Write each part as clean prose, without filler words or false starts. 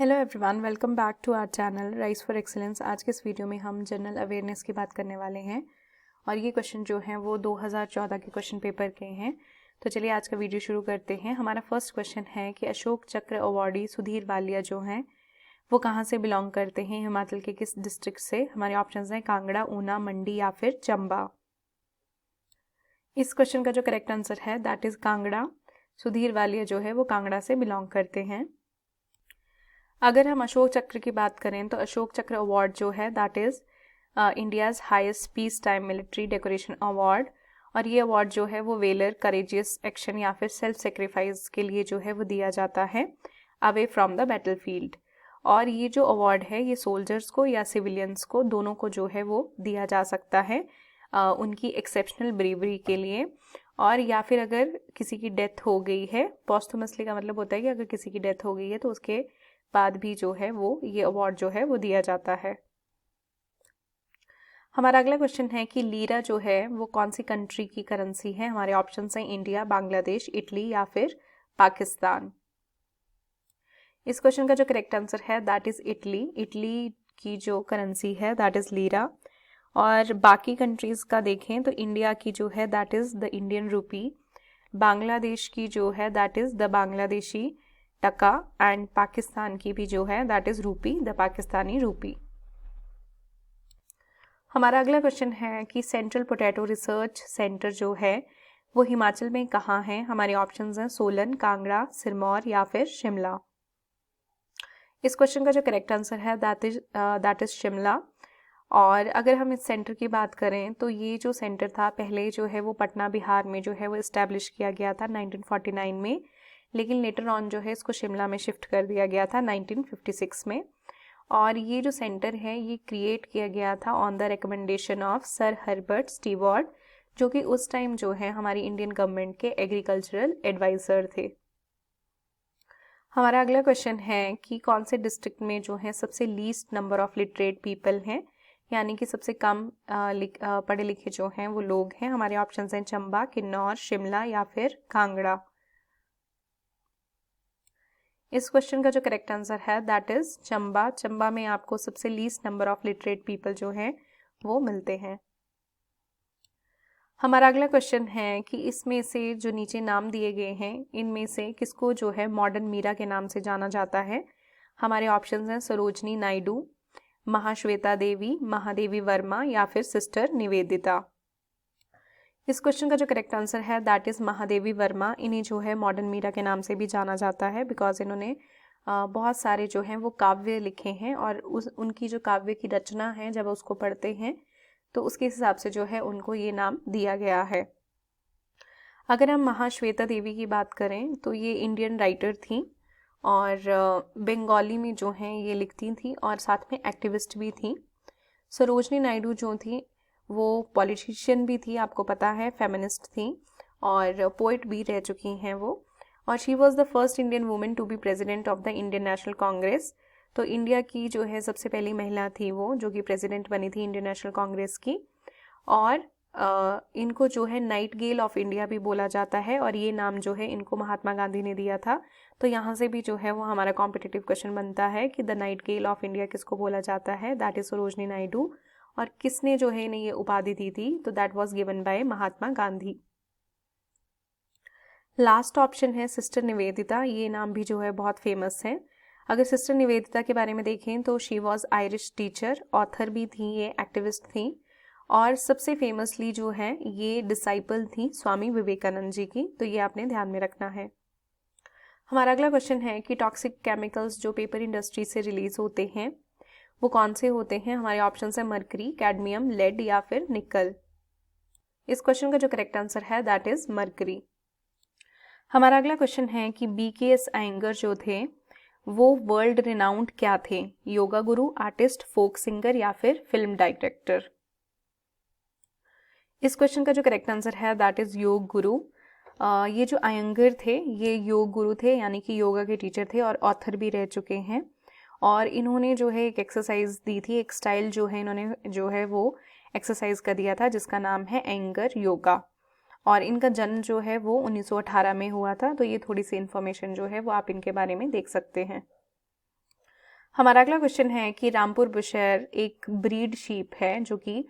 Hello everyone, welcome back to our channel Rise for Excellence. आज के इस video में हम जनरल अवेयरनेस की बात करने वाले हैं और ये क्वेश्चन जो हैं वो 2014 के क्वेश्चन पेपर के हैं। तो चलिए आज का वीडियो शुरू करते हैं। हमारा फर्स्ट क्वेश्चन है कि अशोक चक्र अवॉर्डी सुधीर वालिया जो हैं वो कहाँ से बिलोंग करते हैं, हिमाचल के किस डिस्ट्रिक्ट से। हमारे ऑप्शन हैं कांगड़ा, ऊना, मंडी या फिर चंबा। इस क्वेश्चन का जो करेक्ट आंसर है दैट इज कांगड़ा। सुधीर वालिया जो है वो कांगड़ा से बिलोंग करते हैं। अगर हम अशोक चक्र की बात करें तो अशोक चक्र अवार्ड जो है that is India's highest peace time military decoration award. और ये अवार्ड जो है वो वेलर, करेजियस एक्शन या फिर सेल्फ सेक्रीफाइस के लिए जो है वो दिया जाता है अवे फ्रॉम द बैटलफील्ड। और ये जो अवार्ड है ये सोल्जर्स को या सिविलियंस को, दोनों को जो है वो दिया जा सकता है उनकी एक्सेप्शनल ब्रेवरी के लिए। और या फिर अगर किसी की डेथ हो गई है, पोस्टमसली का मतलब होता है कि अगर किसी की डेथ हो गई है तो उसके बाद भी जो है वो ये अवार्ड जो है वो दिया जाता है। हमारा अगला क्वेश्चन है कि लीरा जो है वो कौन सी कंट्री की करेंसी है। हमारे ऑप्शंस हैं इंडिया, बांग्लादेश, इटली या फिर पाकिस्तान। इस क्वेश्चन का जो करेक्ट आंसर है दैट इज इटली। इटली की जो करेंसी है दैट इज लीरा। और बाकी कंट्रीज का देखें तो इंडिया की जो है that is the Indian rupee, Bangladesh की जो है दैट इज द बांग्लादेशी टका एंड पाकिस्तान की भी जो है दैट इज रूपी, द पाकिस्तानी रूपी। हमारा अगला क्वेश्चन है कि सेंट्रल पोटैटो रिसर्च सेंटर जो है वो हिमाचल में कहाँ है। हमारे ऑप्शंस हैं सोलन, कांगड़ा, सिरमौर या फिर शिमला। इस क्वेश्चन का जो करेक्ट आंसर है दैट इज शिमला। और अगर हम इस सेंटर की बात करें तो ये जो सेंटर था पहले जो है वो पटना, बिहार में जो है वो इस्टेब्लिश किया गया था 1949 में, लेकिन लेटर ऑन जो है इसको शिमला में शिफ्ट कर दिया गया था 1956 में। और ये जो सेंटर है ये क्रिएट किया गया था on the recommendation of sir Herbert Stewart, जो कि उस टाइम जो है हमारी इंडियन गवर्नमेंट के एग्रीकल्चरल एडवाइज़र थे। हमारा अगला क्वेश्चन है कि कौन से डिस्ट्रिक्ट में जो है सबसे least number of literate people हैं, यानी कि सबसे कम पढ़े लिखे जो हैं वो लोग हैं। हमारे ऑप्शन हैं चंबा, किन्नौर, शिमला या फिर कांगड़ा। इस क्वेश्चन का जो करेक्ट आंसर है दैट इज चंबा। चंबा में आपको सबसे least number of literate people जो हैं वो मिलते हैं। हमारा अगला क्वेश्चन है कि इसमें से जो नीचे नाम दिए गए हैं इनमें से किसको जो है मॉडर्न मीरा के नाम से जाना जाता है। हमारे ऑप्शंस हैं सरोजनी नायडू, महाश्वेता देवी, महादेवी वर्मा या फिर सिस्टर निवेदिता। इस क्वेश्चन का जो करेक्ट आंसर है दैट इज़ महादेवी वर्मा। इन्हें जो है मॉडर्न मीरा के नाम से भी जाना जाता है बिकॉज इन्होंने बहुत सारे जो हैं वो काव्य लिखे हैं और उनकी जो काव्य की रचना है जब उसको पढ़ते हैं तो उसके हिसाब से जो है उनको ये नाम दिया गया है। अगर हम महाश्वेता देवी की बात करें तो ये इंडियन राइटर थी और बंगाली में जो हैं ये लिखती थी और साथ में एक्टिविस्ट भी थी। सरोजनी नायडू जो थी वो पॉलिटिशियन भी थी, आपको पता है, फेमिनिस्ट थी और पोइट भी रह चुकी हैं वो। और she was the first Indian women to be president of the Indian National Congress. तो इंडिया की जो है सबसे पहली महिला थी वो जो कि प्रेसिडेंट बनी थी इंडियन नेशनल कांग्रेस की। और इनको जो है नाइटगेल ऑफ इंडिया भी बोला जाता है और ये नाम जो है इनको महात्मा गांधी ने दिया था। तो यहाँ से भी जो है वो हमारा कॉम्पिटिटिव क्वेश्चन बनता है कि द नाइटगेल ऑफ इंडिया किसको बोला जाता है, दैट इज सरोजनी नायडू। और किसने जो है इन्हें ये उपाधि दी थी, तो that was given by Mahatma Gandhi. Last option है सिस्टर निवेदिता। ये नाम भी जो है बहुत फेमस है। अगर सिस्टर निवेदिता के बारे में देखें तो she was Irish teacher, author भी थी, ये एक्टिविस्ट थी और सबसे फेमसली जो है ये डिसाइपल थी स्वामी विवेकानंद जी की। तो ये आपने ध्यान में रखना है। हमारा अगला क्वेश्चन है कि टॉक्सिक केमिकल्स जो पेपर इंडस्ट्री से रिलीज होते हैं वो कौन से होते हैं। हमारे ऑप्शन है मर्करी, कैडमियम, लेड या फिर निकल। इस क्वेश्चन का जो करेक्ट आंसर है दैट इज मर्करी। हमारा अगला क्वेश्चन है कि BKS अयंगर जो थे वो वर्ल्ड रिनाउंड क्या थे, योगा गुरु, आर्टिस्ट, फोक सिंगर या फिर फिल्म डायरेक्टर। इस क्वेश्चन का जो करेक्ट आंसर है दैट इज योग गुरु। ये जो अयंगर थे ये योग गुरु थे, यानी कि योगा के टीचर थे और ऑथर भी रह चुके हैं। और इन्होंने जो है एक एक्सरसाइज दी थी, एक स्टाइल जो है इन्होंने जो है वो एक्सरसाइज का दिया था जिसका नाम है एंगर योगा। और इनका जन्म जो है वो 1918 में हुआ था। तो ये थोड़ी सी इन्फॉर्मेशन जो है वो आप इनके बारे में देख सकते हैं। हमारा अगला क्वेश्चन है कि रामपुर बुशेर एक ब्रीड शीप है जो कि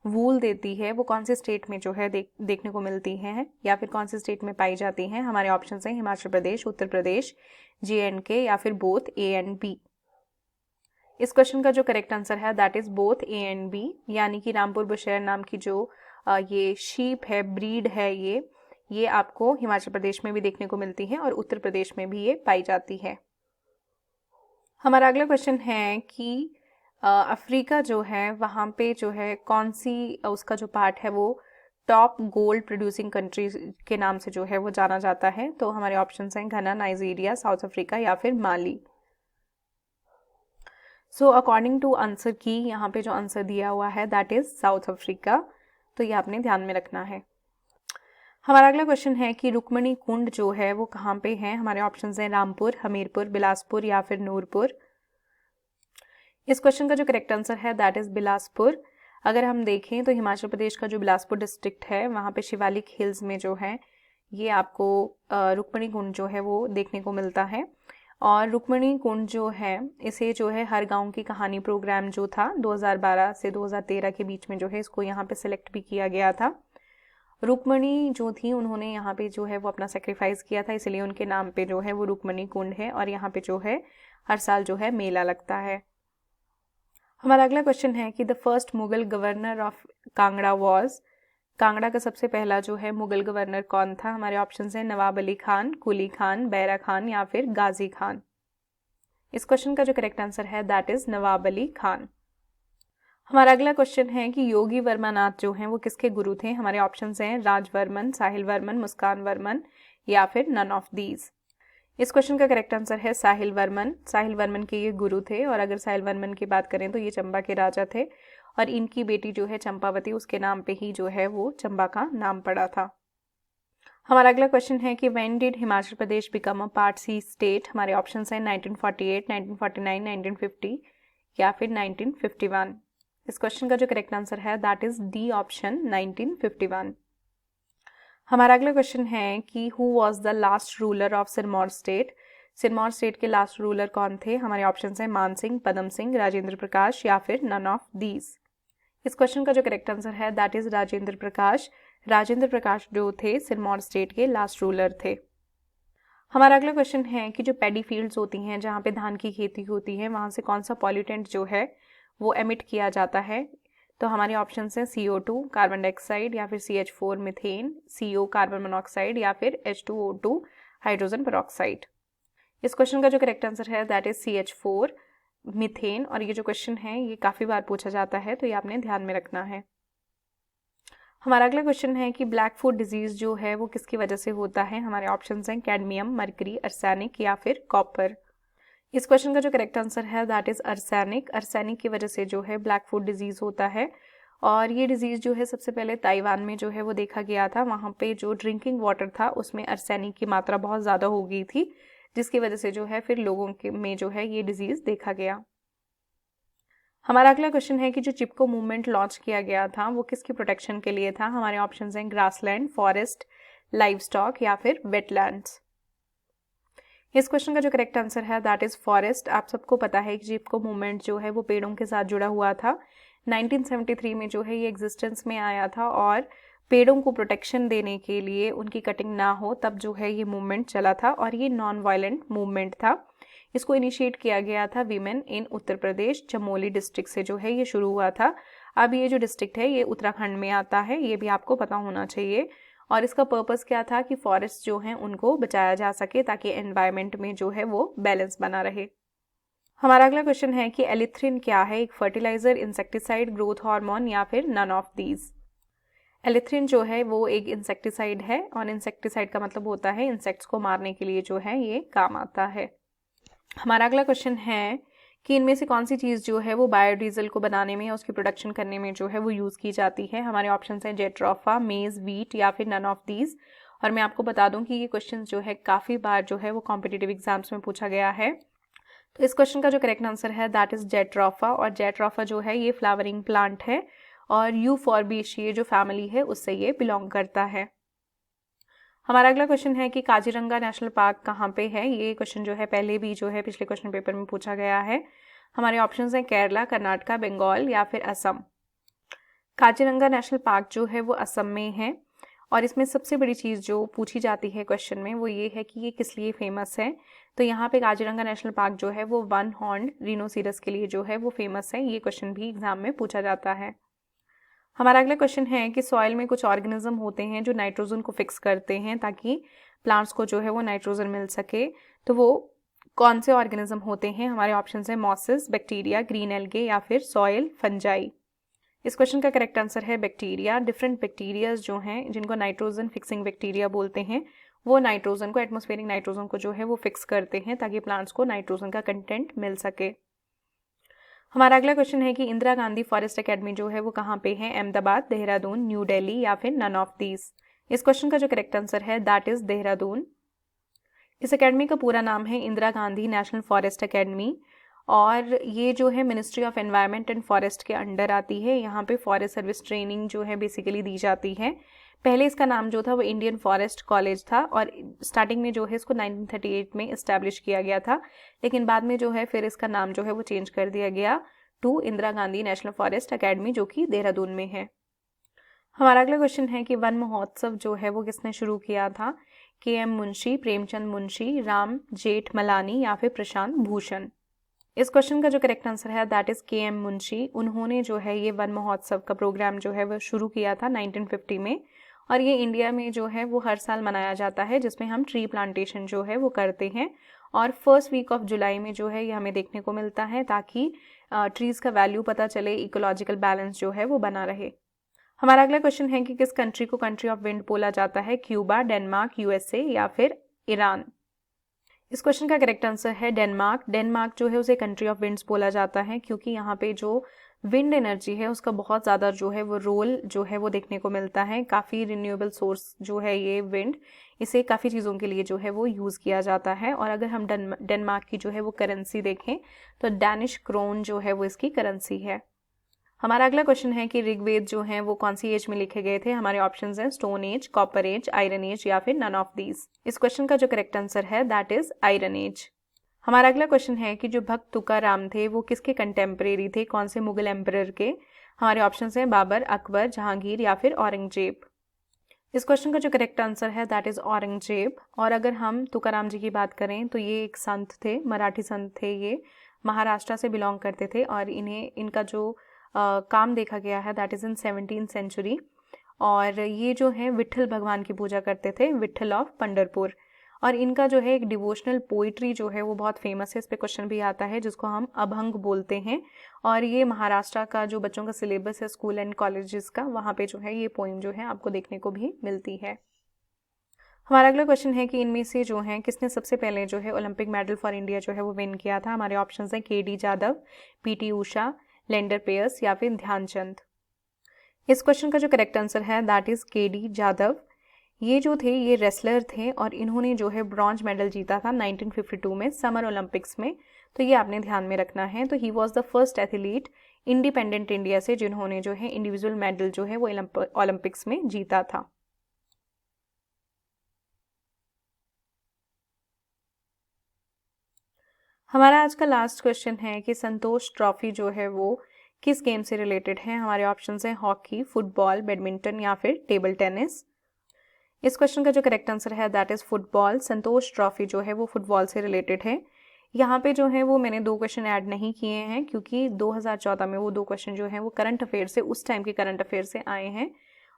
वूल देती है, वो कौन से स्टेट में जो है देखने को मिलती है या फिर कौन से स्टेट में पाई जाती हैं? हमारे ऑप्शन हैं हिमाचल प्रदेश, उत्तर प्रदेश, JNK या फिर बोथ A एंड B। इस क्वेश्चन का जो करेक्ट आंसर है that is both A and B, यानी कि रामपुर बुशेर नाम की जो ये शीप है, ब्रीड है, ये आपको हिमाचल प्रदेश में भी देखने को मिलती है और उत्तर प्रदेश में भी ये पाई जाती है। हमारा अगला क्वेश्चन है कि अफ्रीका जो है वहाँ पे जो है कौन सी उसका जो पार्ट है वो टॉप गोल्ड प्रोड्यूसिंग कंट्री के नाम से जो है वो जाना जाता है? तो हमारे ऑप्शन हैं घना, नाइजीरिया, साउथ अफ्रीका या फिर माली। सो अकॉर्डिंग टू आंसर की यहाँ पे जो आंसर दिया हुआ है दैट इज साउथ अफ्रीका, तो ये आपने ध्यान में रखना है। हमारा अगला क्वेश्चन है कि रुक्मणी कुंड जो है वो कहाँ पे है? हमारे ऑप्शंस हैं रामपुर, हमीरपुर, बिलासपुर या फिर नूरपुर। इस क्वेश्चन का जो करेक्ट आंसर है दैट इज बिलासपुर। अगर हम देखें तो हिमाचल प्रदेश का जो बिलासपुर डिस्ट्रिक्ट है वहाँ पे शिवालिक हिल्स में जो है ये आपको रुक्मणी कुंड जो है वो देखने को मिलता है। और रुक्मणी कुंड जो है इसे जो है हर गांव की कहानी प्रोग्राम जो था 2012 से 2013 के बीच में जो है इसको यहाँ पे सिलेक्ट भी किया गया था। रुक्मणी जो थी उन्होंने यहाँ पे जो है वो अपना सेक्रीफाइस किया था, इसलिए उनके नाम पे जो है वो रुक्मणी कुंड है और यहाँ पे जो है हर साल जो है मेला लगता है। हमारा अगला क्वेश्चन है कि the first Mughal governor of Kangra was, Kangra का सबसे पहला जो है मुगल गवर्नर कौन था? हमारे ऑप्शन हैं नवाब अली खान, कुली खान, बैरा खान या फिर गाजी खान। इस क्वेश्चन का जो करेक्ट आंसर है दैट इज नवाब अली खान। हमारा अगला क्वेश्चन है कि योगी वर्मानाथ जो हैं वो किसके गुरु थे? हमारे ऑप्शंस हैं राजवर्मन, साहिल वर्मन, मुस्कान वर्मन या फिर नन ऑफ दीज। इस क्वेश्चन का करेक्ट आंसर है साहिल वर्मन। साहिल वर्मन के ये गुरु थे और अगर साहिल वर्मन की बात करें तो ये चंबा के राजा थे और इनकी बेटी जो है चंपावती, उसके नाम पे ही जो है वो चंबा का नाम पड़ा था। हमारा अगला क्वेश्चन है कि when did Himachal Pradesh become a part C state? हमारे ऑप्शन हैं 1948, 1949, 1950 या फिर 1951। इस क्वेश्चन का जो करेक्ट आंसर है दैट इज डी ऑप्शन 1951। हमारा अगला क्वेश्चन है कि who was the last ruler of Sirmaur state? Sirmaur state के लास्ट रूलर कौन थे? हमारे ऑप्शन हैं मान सिंह, पदम सिंह, राजेंद्र प्रकाश या फिर नन ऑफ दीज। इस क्वेश्चन का जो करेक्ट आंसर है दैट इज राजेंद्र प्रकाश। राजेंद्र प्रकाश जो थे सिरमौर स्टेट के लास्ट रूलर थे। हमारा अगला क्वेश्चन है कि जो पैडी फील्ड्स होती हैं जहाँ पे धान की खेती होती है वहाँ से कौन सा पॉल्यूटेंट जो है वो एमिट किया जाता है? तो हमारे ऑप्शन हैं CO2 कार्बन डाइऑक्साइड या फिर CH4 methane, CO carbon monoxide या फिर H2O2 हाइड्रोजन पेरोक्साइड। इस क्वेश्चन का जो करेक्ट आंसर है दैट इज CH4 मीथेन। और ये जो क्वेश्चन है ये काफ़ी बार पूछा जाता है तो ये आपने ध्यान में रखना है। हमारा अगला क्वेश्चन है कि ब्लैक फुट डिजीज जो है वो किसकी वजह से होता है? हमारे ऑप्शन हैं कैडमियम, मरकरी, अर्सेनिक या फिर कॉपर। इस क्वेश्चन का जो करेक्ट आंसर है दैट इज अर्सेनिक। अर्सेनिक की वजह से जो है ब्लैक फुट डिजीज होता है और ये डिजीज जो है सबसे पहले ताइवान में जो है वो देखा गया था। वहाँ पे जो ड्रिंकिंग वाटर था उसमें अर्सेनिक की मात्रा बहुत ज़्यादा हो गई थी जिसकी वजह से जो है फिर लोगों के में जो है ये डिजीज देखा गया। हमारा अगला क्वेश्चन है कि जो चिपको मूवमेंट लॉन्च किया गया था वो किसकी प्रोटेक्शन के लिए था? हमारे ऑप्शन हैं ग्रासलैंड, फॉरेस्ट, लाइव स्टॉक या फिर वेटलैंड्स। इस क्वेश्चन का जो करेक्ट आंसर है दैट इज फॉरेस्ट। आप सबको पता है कि चिपको मूवमेंट जो है वो पेड़ों के साथ जुड़ा हुआ था। 1973 में जो है ये एग्जिस्टेंस में आया था और पेड़ों को प्रोटेक्शन देने के लिए उनकी कटिंग ना हो तब जो है ये मूवमेंट चला था और ये नॉन वायलेंट मूवमेंट था। इसको इनिशिएट किया गया था वीमेन इन उत्तर प्रदेश, चमोली डिस्ट्रिक्ट से जो है ये शुरू हुआ था। अब ये जो डिस्ट्रिक्ट है ये उत्तराखंड में आता है, ये भी आपको पता होना चाहिए। और इसका पर्पस क्या था कि फॉरेस्ट जो हैं उनको बचाया जा सके ताकि एनवायरनमेंट में जो है वो बैलेंस बना रहे। हमारा अगला क्वेश्चन है कि एलिथ्रिन क्या है? एक फर्टिलाइजर, इंसेक्टिसाइड, ग्रोथ हार्मोन या फिर नन ऑफ दीज। एलिथ्रिन जो है वो एक इंसेक्टिसाइड है और इंसेक्टिसाइड का मतलब होता है इंसेक्ट्स को मारने के लिए जो है ये काम आता है। हमारा अगला क्वेश्चन है कि इनमें से कौन सी चीज़ जो है वो बायोडीजल को बनाने में या उसकी प्रोडक्शन करने में जो है वो यूज़ की जाती है? हमारे ऑप्शन हैं जेट्रोफा, मेज, वीट या फिर नन ऑफ दीज। और मैं आपको बता दूं कि ये क्वेश्चन जो है काफ़ी बार जो है वो कॉम्पिटिटिव एग्जाम्स में पूछा गया है। तो इस क्वेश्चन का जो करेक्ट आंसर है दैट इज जेट्रोफा। और जेट्रोफा जो है ये फ्लावरिंग प्लांट है और यूफॉर्बिएशिए जो फैमिली है उससे ये बिलोंग करता है। हमारा अगला क्वेश्चन है कि काजीरंगा नेशनल पार्क कहाँ पे है? ये क्वेश्चन जो है पहले भी जो है पिछले क्वेश्चन पेपर में पूछा गया है। हमारे ऑप्शंस हैं केरला, कर्नाटका, बंगाल या फिर असम। काजीरंगा नेशनल पार्क जो है वो असम में है और इसमें सबसे बड़ी चीज़ जो पूछी जाती है क्वेश्चन में वो ये है कि ये किस लिए फेमस है। तो यहाँ पे काजीरंगा नेशनल पार्क जो है वो वन हॉर्न रिनोसिरस के लिए जो है वो फेमस है। ये क्वेश्चन भी एग्जाम में पूछा जाता है। हमारा अगला क्वेश्चन है कि सॉइल में कुछ ऑर्गेनिज्म होते हैं जो नाइट्रोजन को फिक्स करते हैं ताकि प्लांट्स को जो है वो नाइट्रोजन मिल सके। तो वो कौन से ऑर्गेनिज्म होते हैं? हमारे ऑप्शंस हैं मॉसेस, बैक्टीरिया, ग्रीन एल्गे या फिर सॉइल फंजाई। इस क्वेश्चन का करेक्ट आंसर है बैक्टीरिया। डिफरेंट बैक्टीरियाज जो हैं जिनको नाइट्रोजन फिक्सिंग बैक्टीरिया बोलते हैं वो नाइट्रोजन को, एटमॉस्फेरिक नाइट्रोजन को जो है वो फिक्स करते हैं ताकि प्लांट्स को नाइट्रोजन का कंटेंट मिल सके। हमारा अगला क्वेश्चन है कि इंदिरा गांधी फॉरेस्ट एकेडमी जो है वो कहाँ पे है? अहमदाबाद, देहरादून, न्यू दिल्ली या फिर नन ऑफ दीज। इस क्वेश्चन का जो करेक्ट आंसर है दैट इज देहरादून। इस एकेडमी का पूरा नाम है Indira Gandhi National Forest academy और ये जो है ministry of environment and forest के अंडर आती है। यहाँ पे फॉरेस्ट सर्विस ट्रेनिंग जो है बेसिकली दी जाती है। पहले इसका नाम जो था वो इंडियन फॉरेस्ट कॉलेज था और स्टार्टिंग में जो है इसको 1938 में इस्टेब्लिश किया गया था, लेकिन बाद में जो है फिर इसका नाम जो है वो चेंज कर दिया गया to Indira Gandhi National Forest Academy जो कि देहरादून में है। हमारा अगला क्वेश्चन है कि वन महोत्सव जो है वो किसने शुरू किया था? के.एम. मुंशी, प्रेमचंद मुंशी, राम जेठमलानी या फिर प्रशांत भूषण। इस क्वेश्चन का जो करेक्ट आंसर है दैट इज के.एम. मुंशी। उन्होंने जो है ये वन महोत्सव का प्रोग्राम जो है वो शुरू किया था 1950 में और ये इंडिया में जो है वो हर साल मनाया जाता है जिसमें हम ट्री प्लांटेशन जो है वो करते हैं और फर्स्ट वीक ऑफ जुलाई में जो है ये हमें देखने को मिलता है ताकि ट्रीज़ का वैल्यू पता चले, इकोलॉजिकल बैलेंस जो है वो बना रहे। हमारा अगला क्वेश्चन है कि किस कंट्री को कंट्री ऑफ विंड बोला जाता है? क्यूबा, डेनमार्क, यूएसए या फिर ईरान। इस क्वेश्चन का करेक्ट आंसर है डेनमार्क। डेनमार्क जो है उसे कंट्री ऑफ विंड्स बोला जाता है क्योंकि यहाँ पे जो विंड एनर्जी है उसका बहुत ज़्यादा जो है वो रोल जो है वो देखने को मिलता है। काफ़ी रिन्यूएबल सोर्स जो है ये विंड, इसे काफ़ी चीज़ों के लिए जो है वो यूज़ किया जाता है। और अगर हम डेनमार्क की जो है वो करेंसी देखें तो डैनिश क्रोन जो है वो इसकी करेंसी है। हमारा अगला क्वेश्चन है कि ऋग्वेद जो है वो कौन सी एज में लिखे गए थे? हमारे ऑप्शंस हैं stone age, copper age, iron age या फिर नन ऑफ दीज। इस क्वेश्चन का जो करेक्ट आंसर है दैट इज आयरन एज। हमारा अगला क्वेश्चन है कि जो भक्त तुकाराम थे वो किसके कंटेम्परेरी थे? कौन से मुगल एम्परर के? हमारे ऑप्शंस हैं बाबर, अकबर, जहांगीर या फिर औरंगजेब। इस क्वेश्चन का जो करेक्ट आंसर है दैट इज औरंगजेब। और अगर हम तुकाराम जी की बात करें तो ये एक संत थे, मराठी संत थे। ये महाराष्ट्र से बिलोंग करते थे और इनका जो काम देखा गया है that is in 17th century और ये जो है विट्ठल भगवान की पूजा करते थे, विट्ठल ऑफ पंढरपुर। और इनका जो है एक डिवोशनल पोइट्री जो है वो बहुत फेमस है। इस पे क्वेश्चन भी आता है जिसको हम अभंग बोलते हैं और ये महाराष्ट्र का जो बच्चों का सिलेबस है स्कूल एंड कॉलेजेस का, वहाँ पे जो है ये पोइम जो है आपको देखने को भी मिलती है। हमारा अगला क्वेश्चन है कि इनमें से जो है किसने सबसे पहले जो है ओलंपिक मेडल फॉर इंडिया जो है वो विन किया था? हमारे ऑप्शन हैं के.डी. जादव, पी.टी. ऊषा, लेंडर पेयर्स या फिर ध्यानचंद। इस क्वेश्चन का जो करेक्ट आंसर है दैट इज के.डी. जादव। ये जो थे ये रेसलर थे और इन्होंने जो है ब्रॉन्ज मेडल जीता था 1952 में समर ओलंपिक्स में, तो ये आपने ध्यान में रखना है। तो he was the first athlete independent India से जिन्होंने जो है इंडिविजुअल मेडल जो है वो ओलंपिक्स में जीता था। हमारा आज का लास्ट क्वेश्चन है कि संतोष ट्रॉफी जो है वो किस गेम से रिलेटेड है? हमारे ऑप्शंस हैं हॉकी, फुटबॉल, बैडमिंटन या फिर टेबल टेनिस। इस क्वेश्चन का जो करेक्ट आंसर है that is football. Santosh trophy जो है वो फुटबॉल से रिलेटेड है। यहाँ पे जो है वो मैंने 2 क्वेश्चन ऐड नहीं किए हैं क्योंकि 2014 में वो 2 क्वेश्चन जो हैं वो करंट अफेयर से, उस टाइम के करंट अफेयर से आए हैं।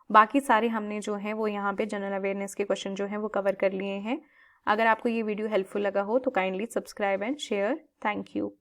बाकी सारे हमने जो है वो यहाँ पे जनरल अवेयरनेस के क्वेश्चन जो हैं वो कवर कर लिए हैं। अगर आपको ये वीडियो हेल्पफुल लगा हो तो kindly subscribe and share. Thank you.